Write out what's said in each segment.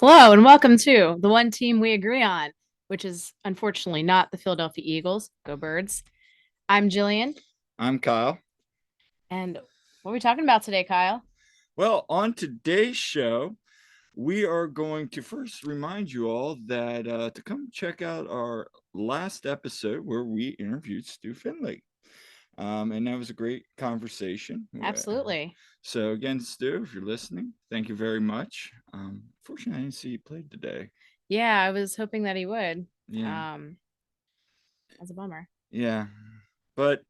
Hello and welcome to the one team we agree on, which is unfortunately not the Philadelphia Eagles. Go Birds. I'm Jillian. I'm Kyle. And what are we talking about today, Kyle? Well, on today's show, we are going to first remind you all that to come check out our last episode where we interviewed Stu Finley. And that was a great conversation. Absolutely. So, again, Stu, if you're listening, thank you very much. Fortunately, I didn't see you played today. Yeah, I was hoping that he would. Yeah. That's a bummer. Yeah. But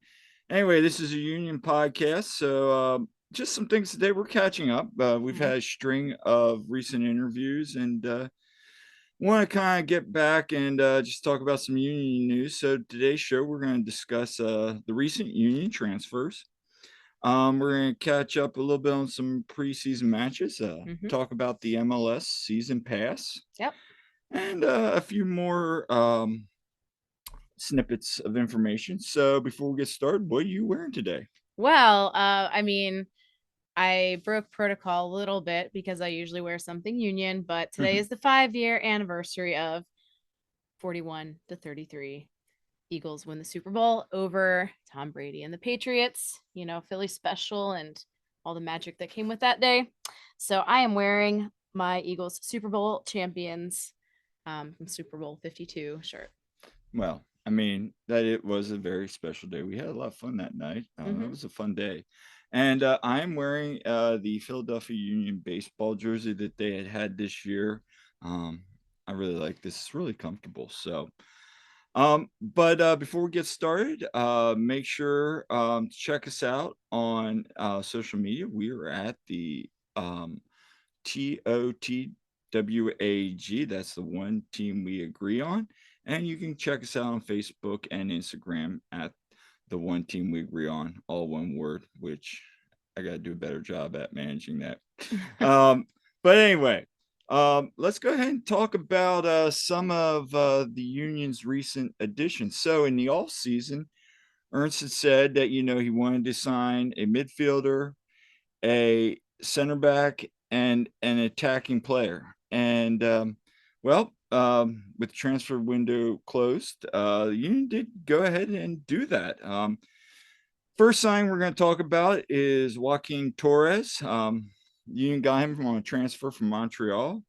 anyway, this is a Union podcast. So, just some things today. We're catching up. We've Mhm. had a string of recent interviews and want to kind of get back and just talk about some Union news. So, today's show, we're going to discuss the recent Union transfers. We're going to catch up a little bit on some preseason matches, Mhm. talk about the MLS Season Pass, Yep. and a few more snippets of information. So, before we get started, what are you wearing today? Well, I broke protocol a little bit because I usually wear something Union, but today is the 5-year anniversary of 41 to 33. Eagles win the Super Bowl over Tom Brady and the Patriots, Philly special and all the magic that came with that day. So I am wearing my Eagles Super Bowl champions from Super Bowl 52 shirt. Well, I mean, that it was a very special day. We had a lot of fun that night. It Mm-hmm. was a fun day. And I'm wearing the Philadelphia Union baseball jersey that they had this year. Um, I really like this. It's really comfortable. So, but before we get started, make sure to check us out on social media. We are at the TOTWAG. That's the one team we agree on. And you can check us out on Facebook and Instagram at the one team we agree on, all one word, which I got to do a better job at managing that. Um, but anyway, let's go ahead and talk about some of the Union's recent additions. So in the off season, Ernst had said that he wanted to sign a midfielder, a center back, and an attacking player. And with the transfer window closed, the Union did go ahead and do that. First sign we're going to talk about is Joaquin Torres. Union got him on a transfer from Montreal.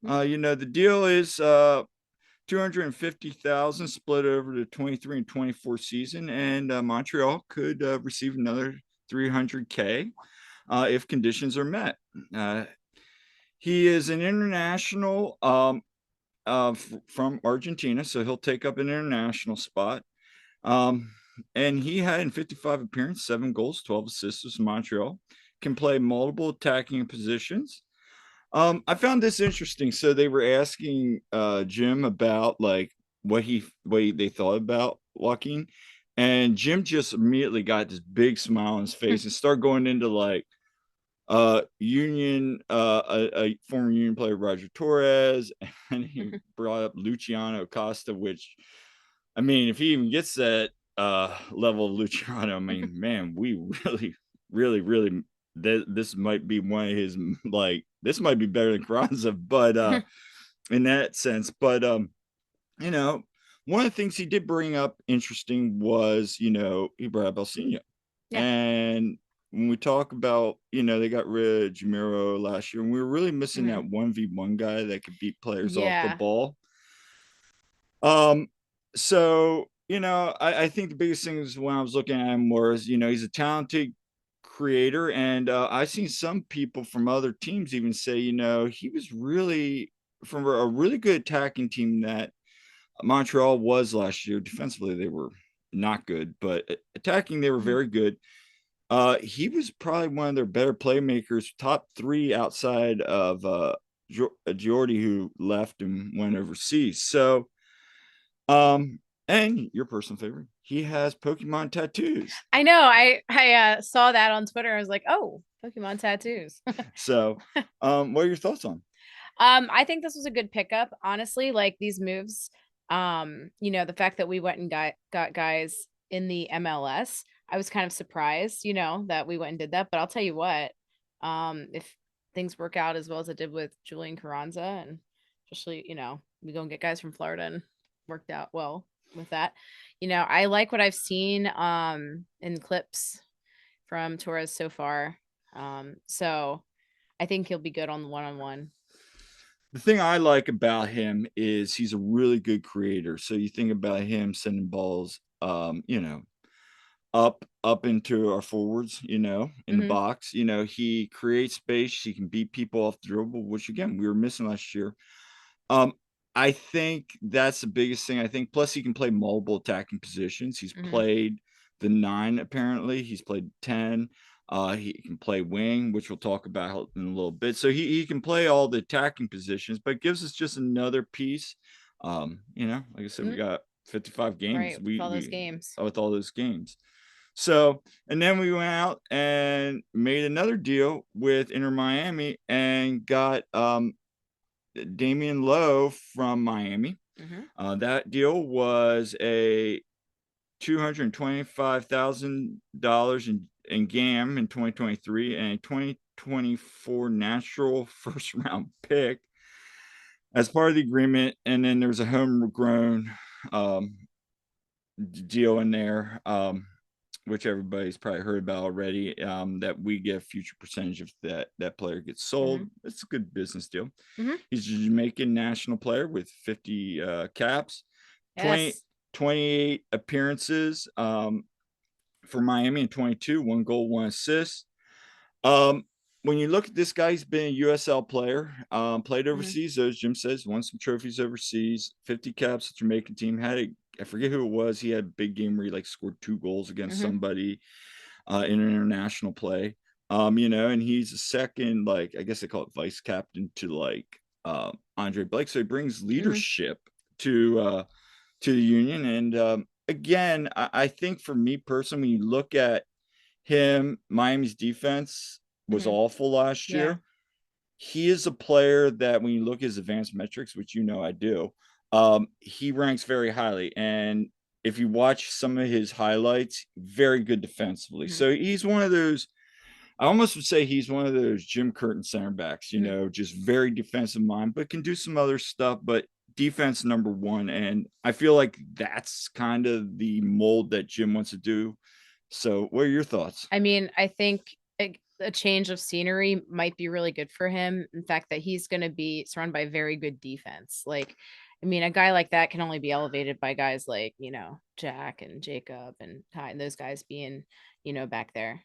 The deal is 250,000 split over the 23 and 24 season, and Montreal could receive another 300K if conditions are met. Uh, he is an international from Argentina, so he'll take up an international spot. Um, and he had in 55 appearances, 7 goals, 12 assists with Montreal. Can play multiple attacking positions. I found this interesting. So they were asking Jim about like what they thought about Joaquin, and Jim just immediately got this big smile on his face and started going into like Union, a former Union player, Roger Torres, and he brought up Luciano Costa, which, I mean, if he even gets that level of Luciano, I mean, man, we really, really, really, this might be one of his, like, this might be better than Carranza, but in that sense. But, you know, one of the things he did bring up interesting was, he brought up Alcino. Yeah. And when we talk about, they got rid of Jamiro last year, and we were really missing Mm-hmm. that 1v1 guy that could beat players off the Yeah. ball. Um, so, I think the biggest thing is when I was looking at him was, he's a talented creator. And I've seen some people from other teams even say, he was really from a really good attacking team that Montreal was last year. Defensively, they were not good, but attacking, they were Mm-hmm. very good. He was probably one of their better playmakers, top three outside of Jordy, who left and went overseas. So, and your personal favorite, he has Pokemon tattoos. I know. I saw that on Twitter. I was like, oh, Pokemon tattoos. So, what are your thoughts on? I think this was a good pickup, honestly. Like these moves, the fact that we went and got guys in the MLS, I was kind of surprised, that we went and did that. But I'll tell you what, if things work out as well as it did with Julian Carranza, and especially, we go and get guys from Florida and worked out well with that. I like what I've seen in clips from Torres so far. So I think he'll be good on the one-on-one. The thing I like about him is he's a really good creator. So you think about him sending balls, up into our forwards, in the box. He creates space. He can beat people off the dribble, which again we were missing last year. I think that's the biggest thing. I think plus he can play multiple attacking positions. He's played the 9 apparently. He's played 10. He can play wing, which we'll talk about in a little bit. So he can play all the attacking positions, but gives us just another piece. Like I said, we got 55 games. Right, with all those games. With all those games. So, and then we went out and made another deal with Inter Miami and got Damian Lowe from Miami. That deal was a $225,000 in GAM in 2023 and a 2024 natural first round pick as part of the agreement. And then there's a homegrown deal in there, which everybody's probably heard about already, that we get a future percentage if that player gets sold. It's a good business deal. He's a Jamaican national player with 50 caps, Yes. 28 appearances for Miami in 22, 1 goal, 1 assist. When you look at this guy, he's been a USL player, played overseas, as Jim says, won some trophies overseas, 50 caps at Jamaican team, I forget who it was. He had a big game where he scored 2 goals against somebody in an international play. And he's a second, I guess they call it vice captain to Andre Blake. So he brings leadership to the Union. And again, I think for me personally, when you look at him, Miami's defense was awful last year. He is a player that when you look at his advanced metrics, which I do, he ranks very highly. And if you watch some of his highlights, very good defensively. So he's one of those, I almost would say he's one of those Jim Curtin center backs, just very defensive mind, but can do some other stuff, but defense number 1. And I feel like that's kind of the mold that Jim wants to do. So what are your thoughts? I mean, I think a change of scenery might be really good for him. In fact, that he's going to be surrounded by very good defense. A guy like that can only be elevated by guys like, Jack and Jacob and Ty and those guys being, back there.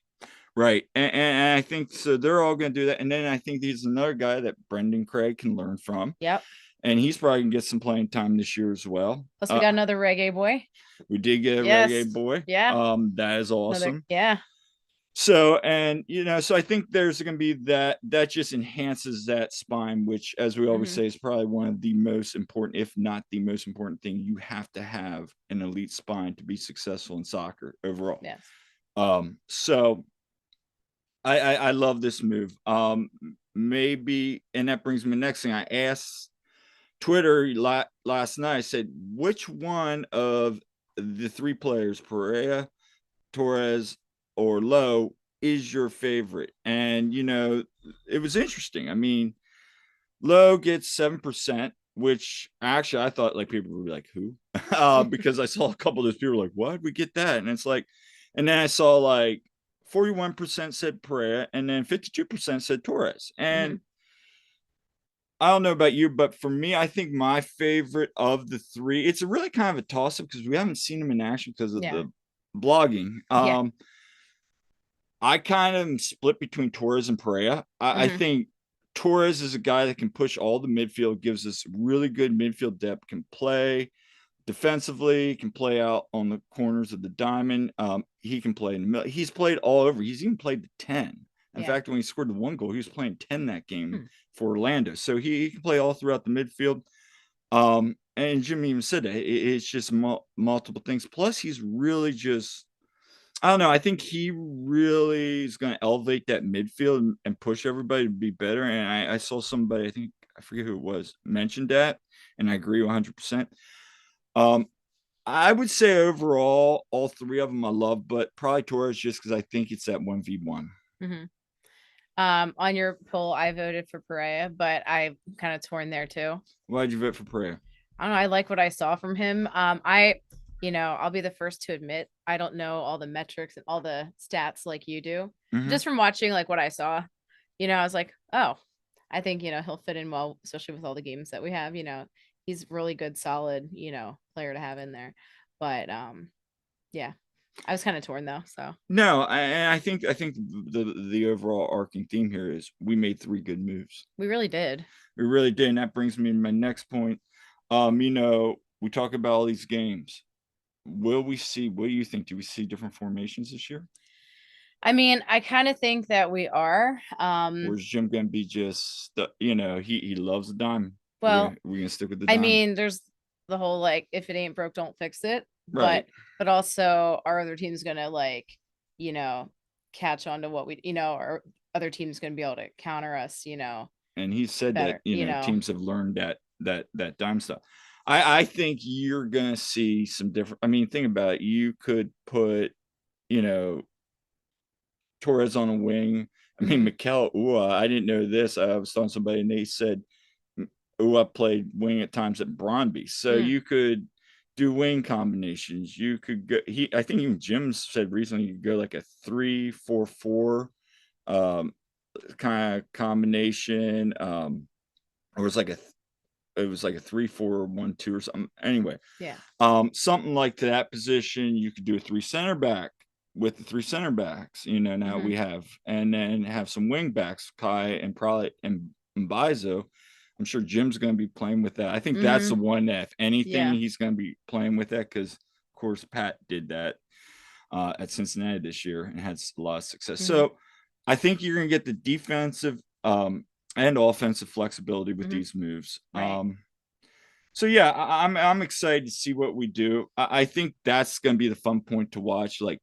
Right. And I think so they're all going to do that. And then I think he's another guy that Brendan Craig can learn from. Yep. And he's probably going to get some playing time this year as well. Plus we got another reggae boy. We did get a reggae boy. Yeah. That is awesome. Yeah. So, and, so I think there's going to be that just enhances that spine, which, as we always say, is probably one of the most important, if not the most important thing. You have to have an elite spine to be successful in soccer overall. Yes. So I love this move. Maybe, and that brings me to the next thing. I asked Twitter last night, I said, which one of the 3 players, Pereira, Torres, or Lowe, is your favorite? And, it was interesting. I mean, Lowe gets 7%, which actually I thought people would be like, who? Because I saw a couple of those people like, what? We get that. And it's and then I saw 41% said Pereira, and then 52% said Torres. And I don't know about you, but for me, I think my favorite of the 3, it's a really kind of a toss-up because we haven't seen him in action because of the blogging. I kind of split between Torres and Pereira. I think Torres is a guy that can push all the midfield, gives us really good midfield depth, can play defensively, can play out on the corners of the diamond. He can play in the middle. He's played all over. He's even played the 10. In fact, when he scored the 1 goal, he was playing 10 that game for Orlando. So he can play all throughout the midfield. And Jim even said that it's just multiple things. Plus, he's really just, I don't know. I think he really is going to elevate that midfield and push everybody to be better. And I saw somebody, I forget who it was, mentioned that, and I agree 100%. I would say overall, all 3 of them I love, but probably Torres just because I think it's that 1v1. On your poll, I voted for Perea, but I'm kind of torn there too. Why'd you vote for Perea? I don't know. I like what I saw from him. I'll be the first to admit I don't know all the metrics and all the stats like you do. Mm-hmm. Just from watching like what I saw, I was like, oh, I think he'll fit in well, especially with all the games that we have. He's really good, solid, player to have in there. But yeah, I was kind of torn though. So No, I think the overall arcing theme here is we made 3 good moves. we really did. We really did, and that brings me to my next point. We talk about all these games. Will we see? What do you think? Do we see different formations this year? I mean, I kind of think that we are. Or is Jim gonna be just he loves the dime? Well, We're gonna stick with the I dime, mean, there's the whole like if it ain't broke, don't fix it. right? But also our other team's gonna like, you know, catch on to what our other team's gonna be able to counter us, And he said better, that teams have learned that dime stuff. I think you're gonna see some different. I mean, think about it. You could put you know Torres on a wing. I mean, Mikel Ua, I didn't know this. I was telling somebody and they said Ua played wing at times at Brøndby. So you could do wing combinations. You could go, I think even Jim said recently you could go like a 3-4-4 kind of combination. Or it was like a 3-4-1-2 or something. Anyway, yeah. Something like to that position, you could do a 3 center back with the 3 center backs, now we have, and then have some wing backs, Kai and probably and Mbaizo. I'm sure Jim's going to be playing with that. I think that's the one that, if anything, he's going to be playing with that because, of course, Pat did that at Cincinnati this year and had a lot of success. So I think you're going to get the defensive and offensive flexibility with these moves. Right. So yeah, I'm excited to see what we do. I think that's going to be the fun point to watch. Like,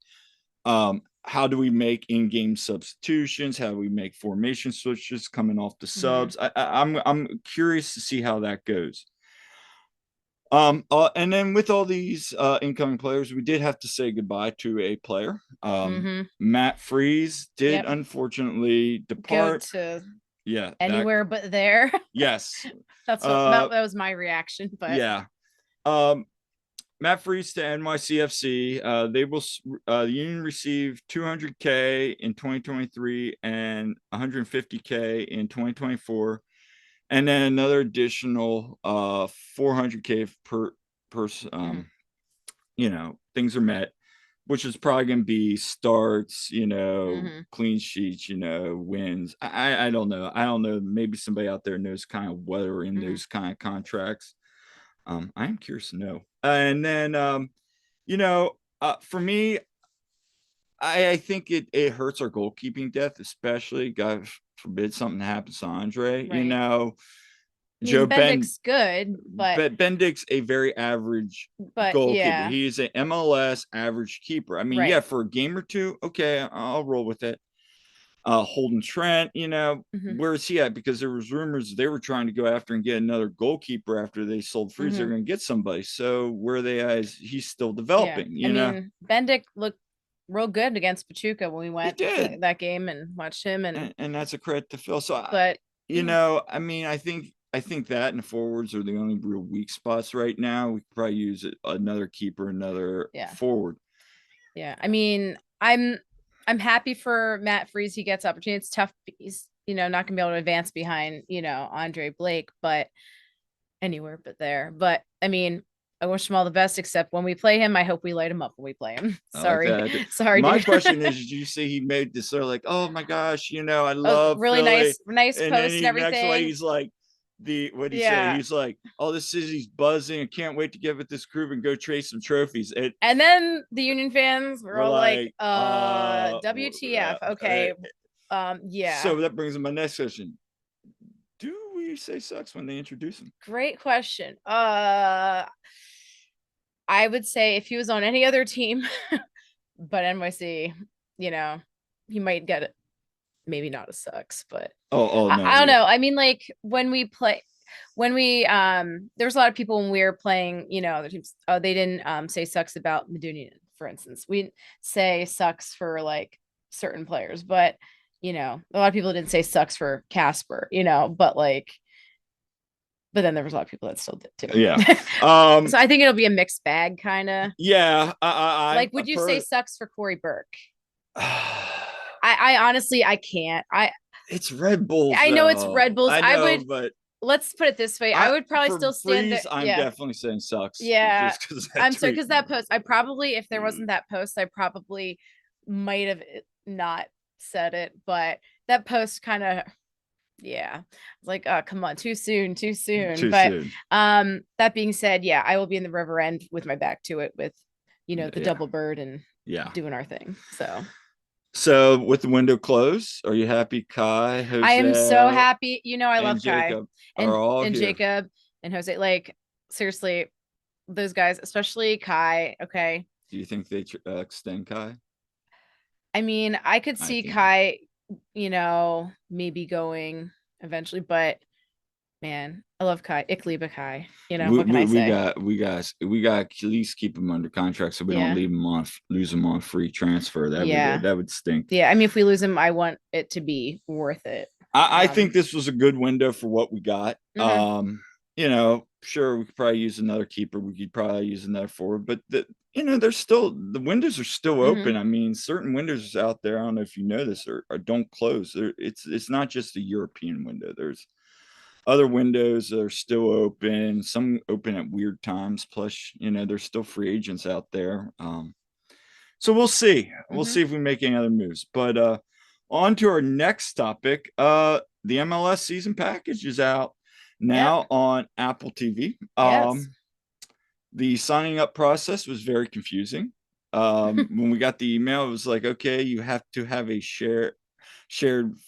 how do we make in-game substitutions? How do we make formation switches coming off the subs? I'm curious to see how that goes. And then with all these incoming players, we did have to say goodbye to a player. Matt Freese did unfortunately depart. Go to anywhere but there. Yes. That was my reaction. But yeah. Matt Freese to NYCFC. The Union received $200K in 2023 and $150K in 2024, and then another additional $400K per person. Things are met, which is probably going to be starts, clean sheets, wins. I don't know. I don't know. Maybe somebody out there knows kind of what are in those kind of contracts. I am curious to know. And then, for me, I think it hurts our goalkeeping depth, especially, God forbid something happens to Andre. Right. Joe Bendick's good, but Bendick's a very average goalkeeper. Yeah. He's an MLS average keeper. I mean, for a game or two, okay, I'll roll with it. Holden Trent, where is he at? Because there was rumors they were trying to go after and get another goalkeeper after they sold Freeze. They're going to get somebody. So where are they at? He's still developing. Bendick looked real good against Pachuca when we went to that game and watched him, and that's a credit to Phil. So, but I mean, I think that and the forwards are the only real weak spots right now. We could probably use another keeper, another forward. Yeah, I mean, I'm happy for Matt Freese. He gets opportunity. It's tough. He's, not going to be able to advance behind, Andre Blake, but anywhere but there. But I mean, I wish him all the best, except when we play him, I hope we light him up when we play him. Sorry. Like Sorry. My question is, did you see he made this sort of like, oh my gosh, I love really Philly. nice and post and everything. He's like, what did he say? He's like, oh, this city's buzzing. I can't wait to get with this group and go chase some trophies. And then the Union fans were all like, WTF. Okay. Yeah. So that brings me my next question. Do we say sucks when they introduce him? Great question. I would say if he was on any other team, but NYC, he might get it. Maybe not a sucks, but no, I don't know. I mean, like when we there was a lot of people when we were playing, other teams. Oh, they didn't say sucks about Union, for instance. We say sucks for like certain players, but a lot of people didn't say sucks for Casper, but then there was a lot of people that still did too. Yeah. So I think it'll be a mixed bag, kind of. Yeah. Like, would you say sucks for Corey Burke? I honestly, I can't. It's Red Bulls. I know it's though. Red Bulls. I I know, would. but Let's put it this way. I would probably for still stand there. Freeze, I'm Yeah. definitely saying sucks. Yeah. Just because I'm sorry, because that post, I probably, if there wasn't that post, I probably might have not said it, but that post kind of, yeah, like, oh, come on, too soon. Too But soon. that being said, yeah, I will be in the river end with my back to it with, the Yeah. double bird and Yeah. doing our thing. So with the window closed, are you happy, Kai, Jose? I am so happy. I love Jacob Kai are all and here. Jacob and Jose. Like, seriously, those guys, especially Kai. Okay. Do you think they extend Kai? I mean, I could see Kai, maybe going eventually, but man, I love Kai. Ikliba Kai. What can I say? We got at least keep him under contract so we don't lose him on free transfer. That would stink. Yeah, I mean, if we lose him, I want it to be worth it. I think this was a good window for what we got. Sure, we could probably use another keeper. We could probably use another forward, but there's still the windows are still open. I mean, certain windows out there. I don't know if you know this or don't close. It's not just a European window. There's other windows that are still open. Some open at weird times. Plus, there's still free agents out there. So we'll see. We'll see if we make any other moves. But on to our next topic. The MLS season package is out now on Apple TV. Yes. The signing up process was very confusing. When we got the email, it was like, okay, you have to have a shared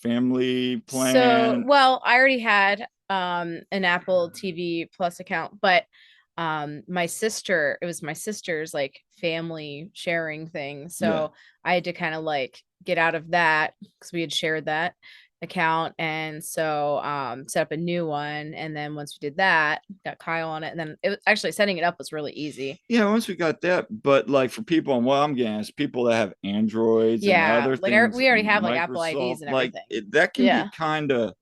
family plan. So, well, I already had an Apple TV Plus account, but it was my sister's like family sharing thing. So I had to kind of like get out of that because we had shared that account, and so set up a new one. And then once we did that, got Kyle on it, and then it was actually setting it up was really easy. Yeah, once we got that, but like for people, and what I'm getting is people that have Androids and other things, we already have like Apple IDs and everything. That can be kind of.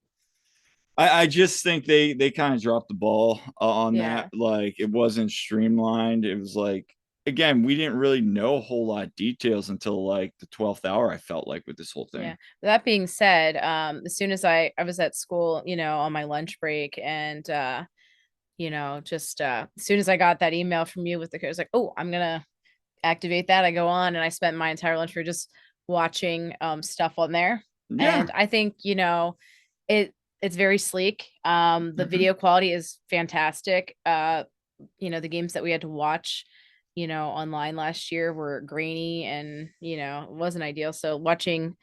I just think they kind of dropped the ball on that. Like it wasn't streamlined. It was like, again, we didn't really know a whole lot of details until like the 12th hour, I felt like, with this whole thing. Yeah. That being said, as soon as I was at school, on my lunch break, and just as soon as I got that email from you with the code, I was like, oh, I'm gonna activate that. I go on and I spent my entire lunch break just watching stuff on there. Yeah. And I think, it's very sleek. The video quality is fantastic. The games that we had to watch, online last year were grainy and, it wasn't ideal. So watching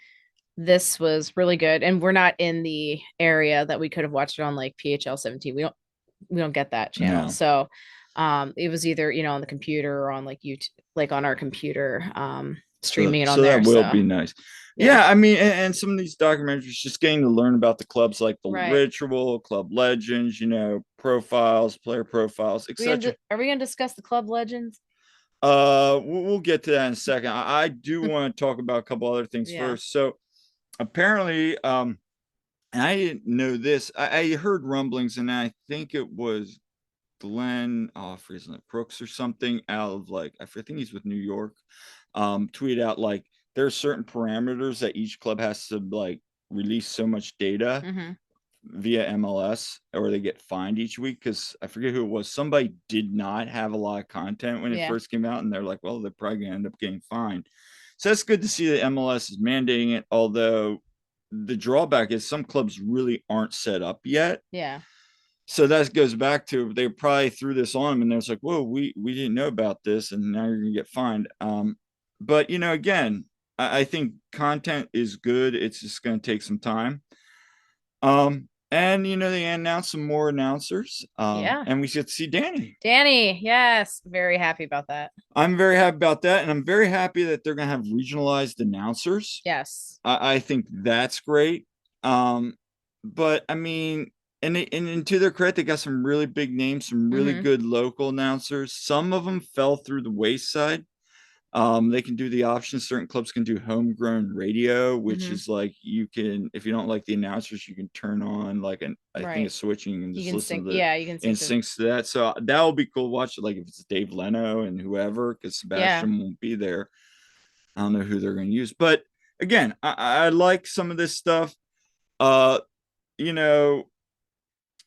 this was really good. And we're not in the area that we could have watched it on, like PHL 17. We don't get that channel. No. So it was either, on the computer or on like YouTube, like on our computer, streaming it on there. That will be nice. Yeah, I mean, and some of these documentaries, just getting to learn about the clubs like the Ritual, Club Legends, profiles, player profiles, etc. Are we going to discuss the club legends? We'll get to that in a second. I do want to talk about a couple other things first. So apparently, and I didn't know this. I heard rumblings, and I think it was Glenn Crooks or something out of like, I think he's with New York. Tweeted out like there are certain parameters that each club has to like release so much data via MLS, or they get fined each week. Because I forget who it was. Somebody did not have a lot of content when it first came out, and they're like, well, they're probably gonna end up getting fined. So that's good to see that MLS is mandating it. Although the drawback is some clubs really aren't set up yet. Yeah. So that goes back to they probably threw this on them, and it's like, whoa, we didn't know about this, and now you're gonna get fined. But again, I think content is good. It's just going to take some time. And they announced some more announcers. And we should see Danny. Yes, very happy about that. I'm very happy about that, and I'm very happy that they're going to have regionalized announcers. Yes, I think that's great. But I mean, and to their credit, they got some really big names, some really good local announcers. Some of them fell through the wayside. They can do the options. Certain clubs can do homegrown radio, which Hmm. is like you can, if you don't like the announcers, you can turn on like I think Right. it's switching and You just can listen sync. to the Yeah, you can and sync the. syncs to that. So that will be cool to watch it. Like if it's Dave Leno and whoever, because Yeah. Sebastian won't be there. I don't know who they're going to use, but again, I like some of this stuff. Uh, you know,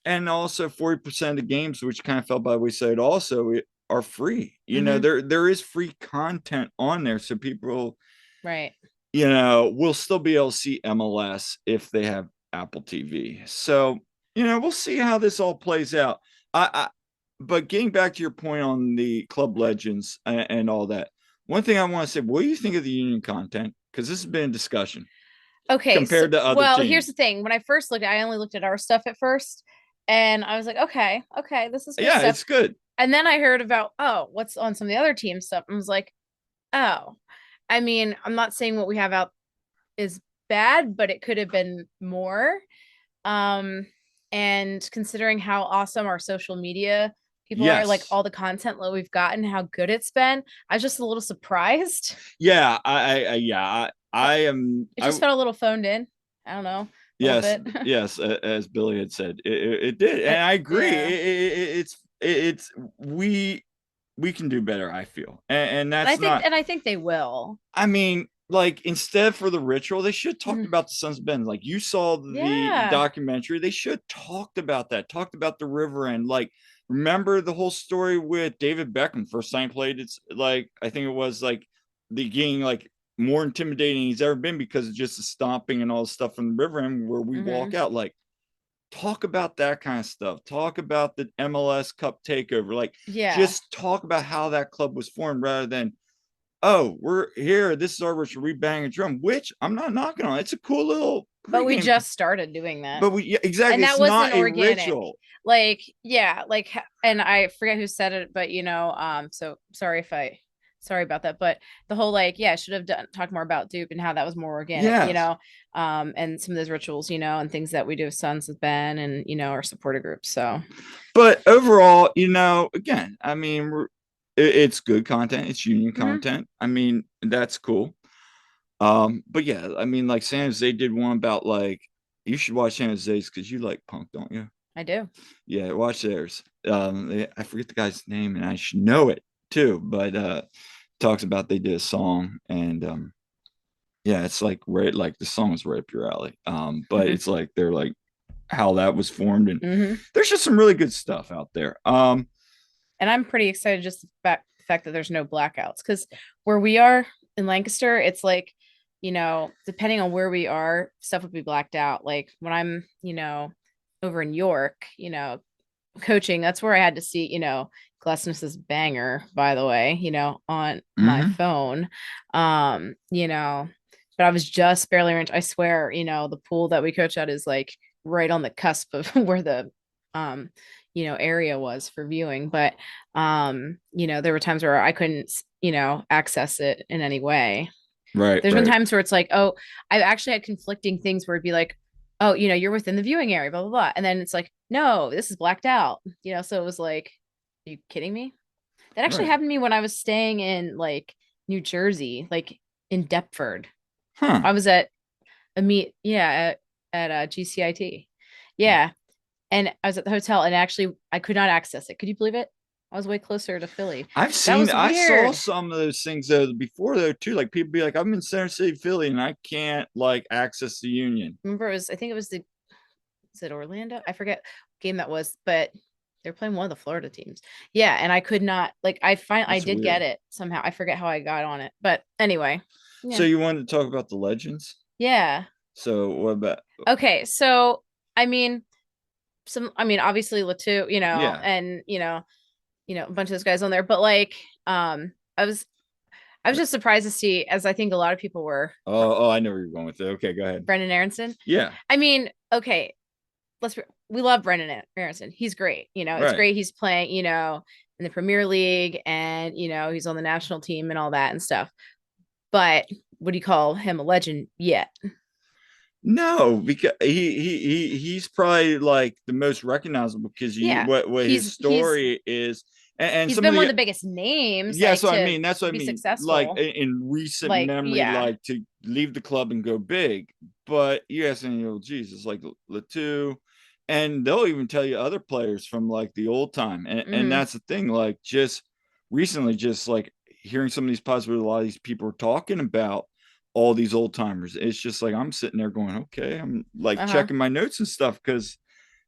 and also 40% of the games, which kind of fell by the wayside, also are free. Hmm. There is free content on there, so people, Right. will still be able to see MLS if they have Apple TV. So we'll see how this all plays out. I but getting back to your point on the club legends and all that, one thing I want to say, what do you think of the Union content? Because this has been a discussion Okay. So, compared to other well, here's the teams. thing. When I first looked, I only looked at our stuff at first, and I was like, okay, okay, this is good Yeah, stuff. it's good. And then I heard about, oh, what's on some of the other team stuff, and was like, oh, I mean, I'm not saying what we have out is bad, but it could have been more. Um, and considering how awesome our social media people are, like Yes. all the content that we've gotten, how good it's been, I was just a little surprised. Yeah, I am. It just felt a little phoned in. I don't know, a little Yes, bit. yes, as Billy had said, it did, and I agree. Yeah. It's we can do better. I feel, and And I that's think not. and I think they will. I mean, like instead for the ritual, they should talked Mhm. about the Sons of Ben. Like you saw the Yeah. documentary, they should talked about that. Talked about the river and like remember the whole story with David Beckham first time played. It's like I think it was like the getting like more intimidating he's ever been because of just the stomping and all the stuff from the river and where we walk Hmm. out. Like talk about that kind of stuff. Talk about the MLS Cup takeover. Like Yeah. just talk about how that club was formed rather than oh, we're here. This is our ritual. We bang a drum, which I'm not knocking on. It's a cool little But we pregame, just started doing that. but yeah, And exactly. that It's wasn't not a organic. ritual. Like, yeah, like, and I forget who said it, but so sorry about that. But the whole like, yeah, I should have done talk more about dupe and how that was more organic, Yes, and some of those rituals, and things that we do with Sons with Ben and our supporter groups. So but overall, again, I mean, it's good content. It's union mhm. content. I mean, that's cool. But yeah, I mean, like San Jose did one about like you should watch San Jose's because you like punk, don't you? I do. Yeah, watch theirs. I forget the guy's name, and I should know it too. But talks about they did a song, and yeah, it's like right, like the song is right up your alley. But it's like they're like how that was formed, and Hmm. there's just some really good stuff out there. And I'm pretty excited just the fact that there's no blackouts because where we are in Lancaster, it's like, depending on where we are, stuff would be blacked out. Like when I'm, over in York, coaching, that's where I had to see, Glessness's banger, by the way, on my Mm-hmm. phone. But I was just barely range. I swear, the pool that we coach at is like right on the cusp of where the um area was for viewing. But there were times where I couldn't, access it in any way. Right, There's been right, times where it's like, oh, I've actually had conflicting things where it'd be like, oh, you're within the viewing area, blah, blah, blah. And then it's like, no, this is blacked out, so it was like, are you kidding me? That actually right. happened to me when I was staying in like New Jersey, like in Deptford. Huh. I was at a meet, yeah, at GCIT. Yeah. And I was at the hotel and actually I could not access it. Could you believe it? I was way closer to Philly. That was I saw weird. some of those things though before though too. Like people be like, I'm in Center City, Philly, and I can't like access the Union. Remember, I think it was is it Orlando? I forget what game that was, but they're playing one of the Florida teams. Yeah, and I could not like I That's did get weird. it somehow. I forget how I got on it. But anyway. So Yeah. you wanted to talk about the legends? Yeah. So what about? Okay. So I mean obviously Latu, Yeah. and a bunch of those guys on there, but like I was just surprised to see, as I think a lot of people were, Oh, I know where you're going with it. Okay, go ahead. Brendan Aronson. Yeah. I mean, okay, we love Brendan Aronson. He's great. It's Right. great he's playing, in the Premier League and he's on the national team and all that and stuff. But would you call him a legend yet? No, because he's probably like the most recognizable because you Yeah. what his He's story is. and He's some of been one the of the biggest names, yeah, like so I to mean, that's what I be mean. Like successful. in recent Like, memory, yeah. like to leave the club and go big. But you ask any old Jesus, like Latu, and they'll even tell you other players from like the old time. And Hmm. that's the thing. Like just recently, just like hearing some of these pods where a lot of these people are talking about all these old timers. It's just like I'm sitting there going, okay, I'm like Uh-huh. checking my notes and stuff because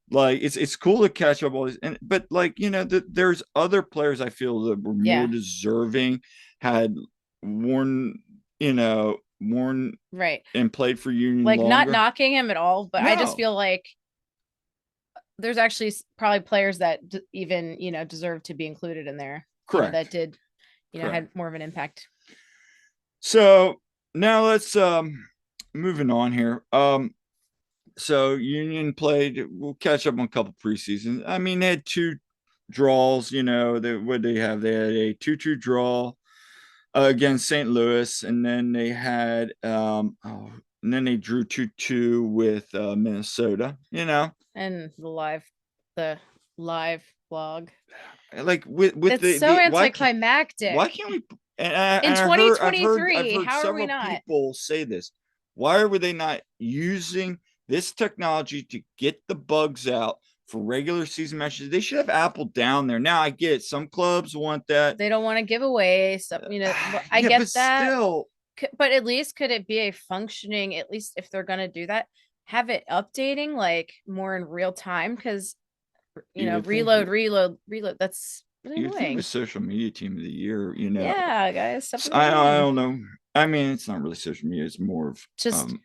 like it's cool to catch up all these and but like there's other players I feel that were more Yeah. deserving, had worn worn Right. and played for Union Like, not longer. knocking him at all, but I just No, feel like there's actually probably players that even, deserve to be included in there, that correct, did, correct. had more of an impact. So now let's moving on here. So Union played, we'll catch up on a couple preseasons. I mean, they had two draws, what they have? They had a 2-2 draw against St. Louis, and then they had and then they drew 2-2 with Minnesota. And the live blog. Like with It's the so the anticlimactic. why can't we? In I've 2023, heard how are we several not? people say this. Why were they not using this technology to get the bugs out for regular season matches? They should have Apple down there. Now I get some clubs want that. They don't want to give away stuff, I Yeah, get but that. still, But at least could it be a functioning, at least if they're going to do that, have it updating like more in real time? Because, you would think reload. That's really you'd think the annoying. social media team of the year, Yeah, guys, stop I annoying. don't know. I mean, it's not really social media; it's more of Just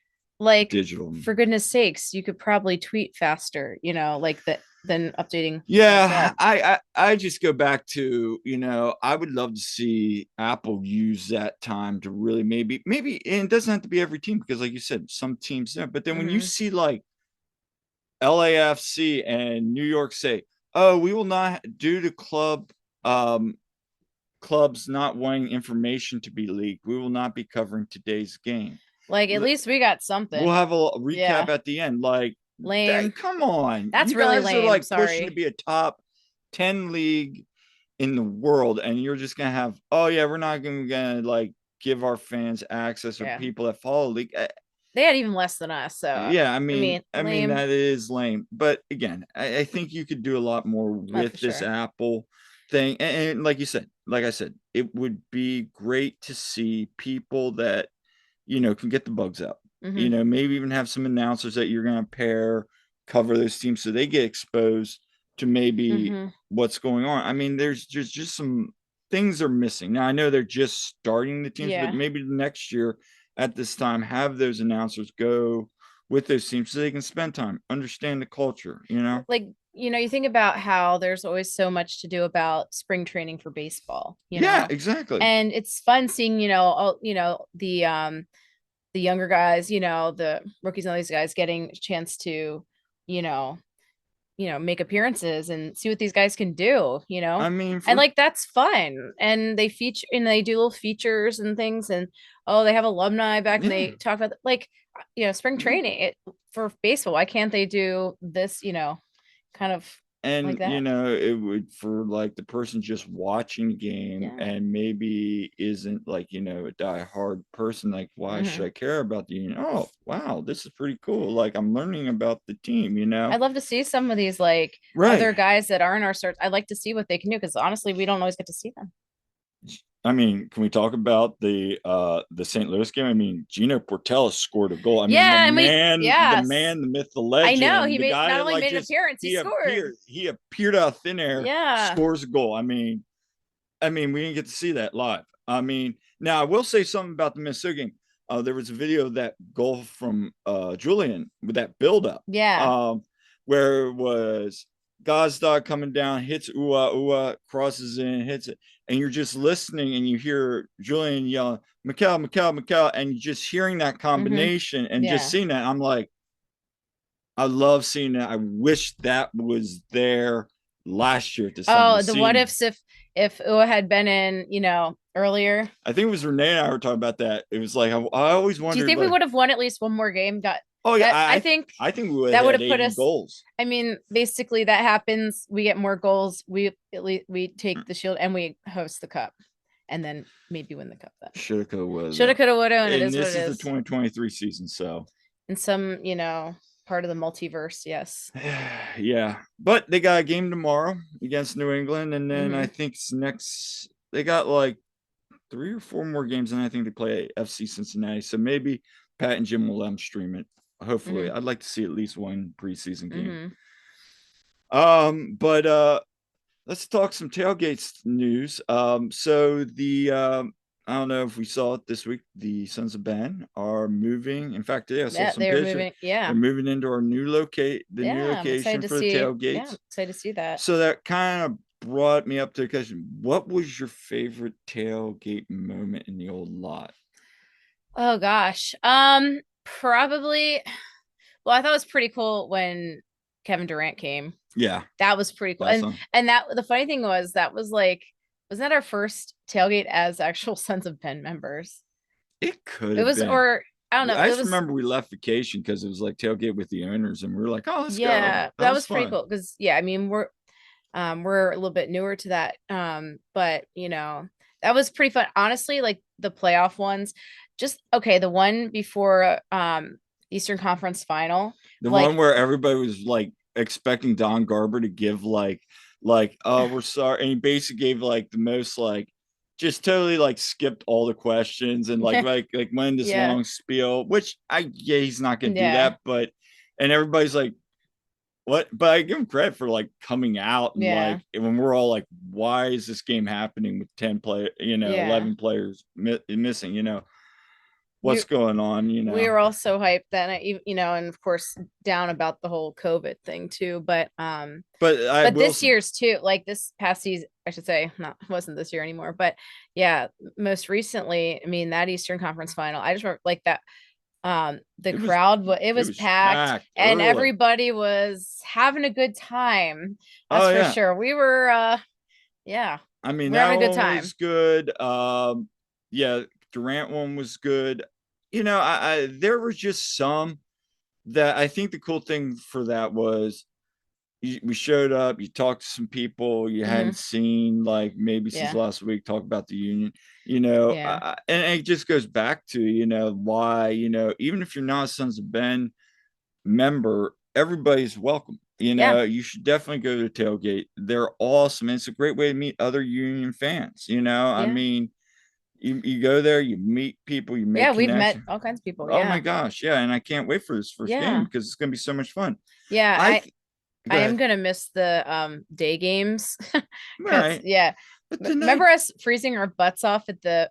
like, digital. for goodness sakes, you could probably tweet faster, like that than updating like Yeah, that. I just go back to I would love to see Apple use that time to really maybe and it doesn't have to be every team because like you said, some teams don't. But then when you Hmm. see like LAFC and New York say, oh, we will not due to clubs not wanting information to be leaked, we will not be covering today's game. Like, at least we got We'll something. have a recap Yeah. at the end. Like, Lame. come on. That's You really guys are lame. like pushing to Sorry. be a top 10 league in the world, and you're just gonna have, oh yeah, we're not gonna like give our fans access or Yeah. people that follow the league. They had even less than us. So, Yeah, I mean lame. that is lame. But again, I think you could do a lot more Not for with this sure. Apple thing. And like you said, like I said, it would be great to see people that can get the bugs out. Hmm. Maybe even have some announcers that you're going to cover those teams so they get exposed to maybe Hmm. what's going on. I mean, there's just some things are missing. Now I know they're just starting the teams, but Yeah. maybe next year at this time have those announcers go with those teams so they can spend time, understand the culture. Like, you think about how there's always so much to do about spring training for baseball, Yeah, exactly. and it's fun seeing, all, the younger guys, the rookies and all these guys getting a chance to, you know, make appearances and see what these guys can do, I mean, and for like, that's fun. And they do little features and things, and oh, they have alumni back and yeah. they talk about like, spring training for baseball. Why can't they do this, kind of like And that? it would for like the person just watching the game Yeah. and maybe isn't like a die-hard person, like why should Hmm. I care about the union? Oh wow, this is pretty cool, like I'm learning about the team. I'd love to see some of these like Right. other guys that aren't our starts. I'd like to see what they can do, because honestly, we don't always get to see them. I mean, can we talk about the St. Louis game? I mean, Gino Portela scored a goal. I mean, Yeah, and yes, the myth, the I know he legend, the made guy not that only like made an just appearance, he scored. he appeared out of thin air, Yeah. scores a goal. I mean, we didn't get to see that live. I mean, now I will say something about the Minnesota game. There was a video of that goal from Julian with that buildup, Yeah. where it was Gazdag coming down, hits Ua, crosses in, hits it, and you're just listening and you hear Julian yelling, Mikel, and just hearing that Hmm. combination and just Yeah. seeing that, I'm like, I love seeing that. I wish that was there last year at this time. Oh, the what ifs if Ua had been in, earlier. I think it was Renee and I were talking about that. It was like I always Do you wondered, think we like, would have won at least one more game? Got Oh yeah, I think I think we would that have would had have put 80 us. goals. I mean, basically that happens. We get more goals. We take the shield and we host the cup, and then maybe win the cup. Then Shoulda, coulda, shoulda, woulda. coulda, woulda, and it And is what this it is the is. 2023 season, so In some, part of the multiverse, yes. yeah. But they got a game tomorrow against New England, and then I Mhm. think it's next. They got like 3 or 4 more games, and I think they play FC Cincinnati. So maybe Pat and Jim will let them stream it. Hopefully, Mhm. I'd like to see at least one preseason game. Mhm. But let's talk some tailgates news. So the I don't know if we saw it this week. The Sons of Ben are moving. In fact, yeah, I saw Yeah, some they were pictures. moving. Yeah. They're moving into our new Yeah, I'm excited location to for the see. Yeah, tailgates. excited to see that. So that kind of brought me up to the question: what was your favorite tailgate moment in the old lot? Oh gosh. Probably well, I thought it was pretty cool when Kevin Durant came. Yeah, That was pretty cool. that's And that the funny thing was that was like wasn't that our first tailgate as actual Sons of Pen members? it could It have was been. or I don't know. I It just was remember we left vacation because it was like tailgate with the owners, and we were like, "Oh, let's go." yeah, That that was was pretty fun. cool because yeah, I mean we're a little bit newer to that. But that was pretty fun. Honestly, like the playoff ones, just okay, the one before Eastern Conference final, The one like where everybody was like expecting Don Garber to give oh, we're sorry, and he basically gave like the most like just totally like skipped all the questions and like went this yeah, long spiel, which yeah, he's not gonna do yeah, that, but and everybody's like, what? But I give him credit for like coming out and yeah, like when we're all like, why is this game happening with 10 play, yeah. 11 players missing, We what's going on, we were all so hyped that night, and of course down about the whole COVID thing too. But I But will this year's too, like this past season, I should say, not wasn't this year anymore. But yeah, most recently, I mean, that Eastern Conference final, I just remember like that. The it was crowd, it it was was packed, packed and early. everybody was having a good time. That's Oh for yeah. sure. We were, yeah, I mean, we're that having a good one time. was good. Yeah, Durant one was good. I there was just some that I think the cool thing for that was we showed up, you talked to some people you hadn't Hmm. seen like maybe since Yeah, last week, talk about the union, yeah, and it just goes back to, why, even if you're not a Sons of Ben member, everybody's welcome. yeah, You should definitely go to the tailgate. They're awesome. And it's a great way to meet other Union fans. I yeah, mean, you go there, you meet people, you make yeah. We've met connections. all kinds of people. Oh my Yeah, gosh, yeah, and I can't wait for this first game yeah, because it's going to be so much fun. yeah. I I Go am ahead. gonna miss the day games All because right, yeah, but the night, remember us freezing our butts off at the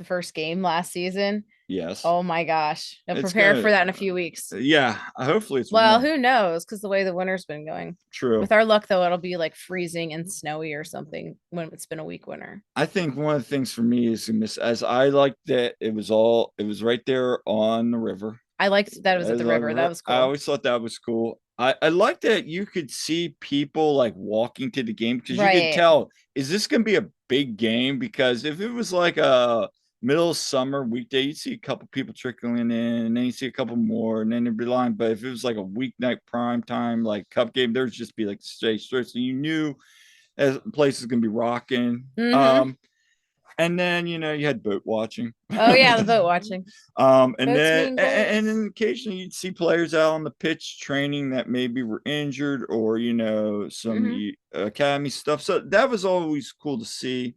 first game last season? yes, Oh my gosh. Now it's prepare gonna. for that in a few weeks. Yeah, hopefully it's Well, warm. who knows? Because the way the winter's been going. True. With our luck, though, it'll be like freezing and snowy or something when it's been a weak winter. I think one of the things for me is as I liked that it was right there on the river. I liked that it was at the river. That was I cool. always thought that was cool. I like that you could see people like walking to the game because you could Right. tell, is this going to be a big game? Because if it was like a middle of summer weekday, you'd see a couple people trickling in, and then you see a couple more, and then there'd be line. But if it was like a weeknight prime time, like cup game, there'd just be like straight, so you knew as the place is going to be rocking. Mm-hmm. And then you had boat watching. Oh yeah, the boat watching. And Boats then mean and goals. then occasionally you'd see players out on the pitch training that maybe were injured, or some Mm-hmm. academy stuff. So that was always cool to see.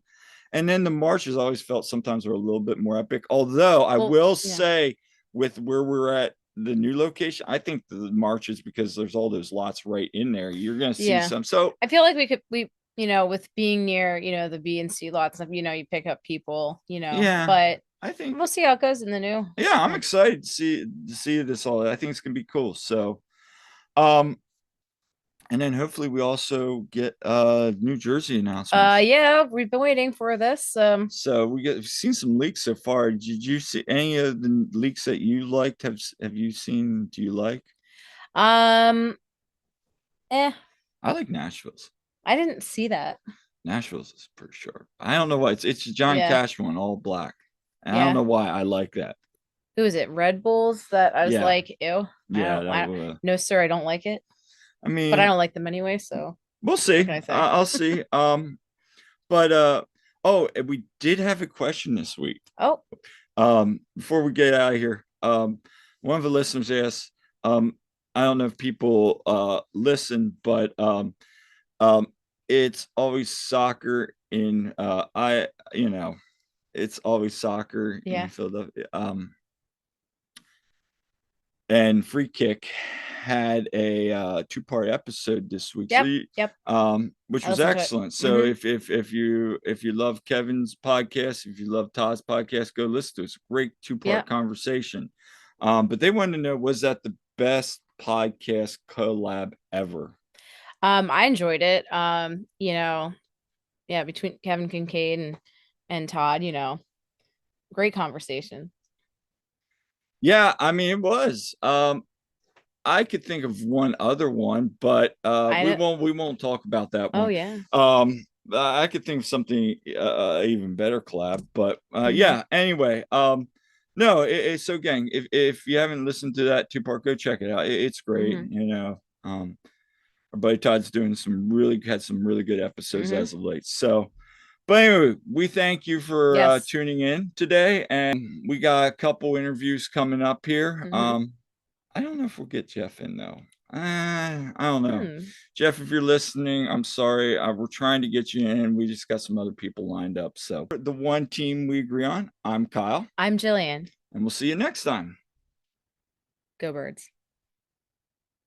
And then the marches I always felt sometimes were a little bit more epic. Although I Well, will yeah. say, with where we're at the new location, I think the marches, because there's all those lots right in there, you're gonna see Yeah. some. So I feel like with being near, the B and C lots of, you pick up people, yeah, but I think we'll see how it goes in the new. yeah, I'm excited to see this all. I think it's gonna be cool. So um and then hopefully we also get New Jersey announcements. Yeah, we've been waiting for this. So we've seen some leaks so far. Did you see any of the leaks that you liked? Have you seen, do you like? Um, eh, I like Nashville's. I didn't see that. Nashville's is pretty sharp. I don't know why it's a John Yeah, Cash one, all black. And I don't yeah. know why I like that. Who is it? Red Bulls that I was Yeah, like, ew. yeah, that I was. no sir, I don't like it. I But I mean, don't like them anyway, so we'll what see. can I say? I'll see. But oh, and we did have a question this week. Oh, Before we get out of here, one of the listeners asked, I don't know if people listen, but um, it's always soccer in it's always soccer in yeah. Philadelphia. And Free Kick had a two-part episode this week, so Yep. Yep. which I was listened to it. excellent. So Mm-hmm. if you love Kevin's podcast, if you love Todd's podcast, go listen to it. It's a great two-part Yep. conversation. But they wanted to know, was that the best podcast collab ever? I enjoyed it. Yeah, between Kevin Kincaid and Todd, great conversation. Yeah, I mean, it was. I could think of one other one, but I know. we won't talk about that Oh one. yeah. I could think of something even better collab, but Mm-hmm. yeah. Anyway, no, so gang, if you haven't listened to that two-part, go check it out. It's great. Mm-hmm. Our buddy Todd's doing had some really good episodes Mm-hmm. as of late. So, but anyway, we thank you for Yes. tuning in today, and we got a couple interviews coming up here. Mm-hmm. I don't know if we'll get Jeff in though. I don't know. Hmm. Jeff, if you're listening, I'm sorry. We're trying to get you in. We just got some other people lined up. So, the one team we agree on, I'm Kyle, I'm Jillian. and we'll see you next time. Go Birds.